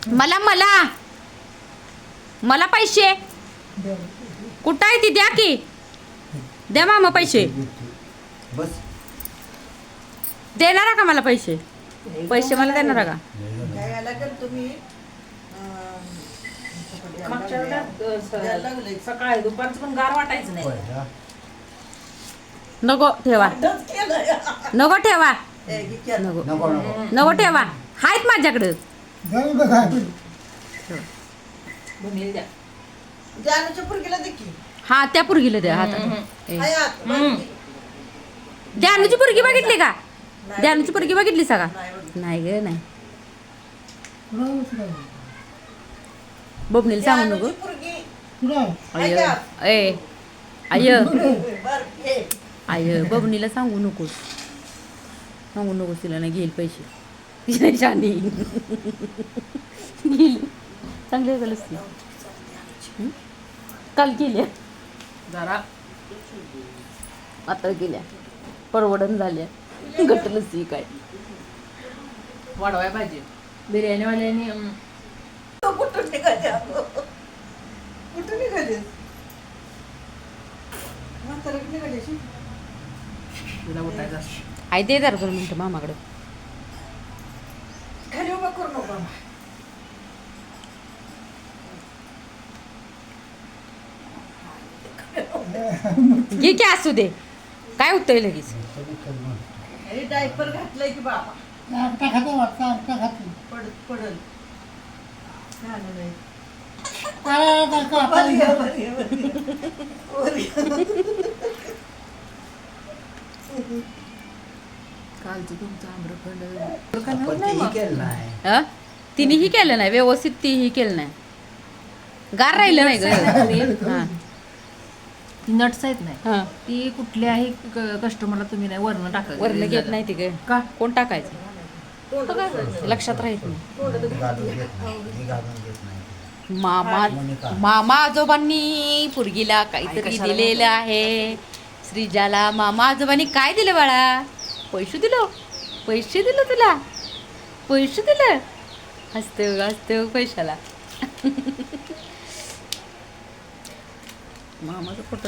मला मला मला पैसे कुठं आहे ती? द्या की, द्या मामा पैसे. बस देणार का मला पैसे? पैसे मला देणार का? काय आला का तुम्ही सकाळी दुपारचं पण गार वाटायचं नाही. पहिला नको ठेवा, नको ठेवा, नको नको नको नको ठेवा. आहेत माझ्याकडं. भूमीला द्या. जानूच्या पुरगीला दे की. हा त्या पुरगीला द्या हातात. हाय आत, बाकी. द्यानूची पुरगी बघितली का? नाही द्यानूची पुरगी बघितली सका? नाही बघितली. नाही ग नाही. बबनीला सांगू नको. जानूची पुरगी. अय ए आय बर, ये. आय बबनीला सांगू नकोस, सांगू नकोस. तिला नाही घेईल पैसे. तिला शानी घेईल. चांगले झालंच ती. काल केल्या, जरा आता केल्या, परवडन झाल्या. घटलंच ती काय. वाढवाय पाहिजे. बिर्याणीवाल्यानी तो कुठून निघाले अगं? कुठून निघाले? म्हातारं निघाले अशी? तिला उठायचं. आई दे जरा 2 मिनिटं मामाकडे. खाली उभा करू नको आम्हा. घे की असू दे, काय होतंय लगेच. हे डायपर घातलंय की बाबा पडत पडल. छान नाही. वर ये, वर ये, वर ये. वर ये. कालचं तुमचं आम्रखंड पण तेही केलं नाही. हं? तिनेही केलं नाही व्यवस्थित, तीही केलं नाही. गार राहिलं नाही ग. हां ती नट्स आहेत नाही हां ती कुठल्याही कस्टमरला तुम्ही नाही वरण टाकायचं. वरनं घेत नाही ती ग. का? कोण टाकायचं? लक्षात राहत नाही. घालून घेत नाही, मी घालून घेत नाही. मामा मामा आजोबांनी पुरगीला काहीतरी कशाला दिलेलं आहे. श्रीजाला मामा आजोबांनी काय दिलं बाळा? पैसे दिलं, पैसे दिलं तुला, पैसे दिलं. हसते पैशाला. मामाचा फोटो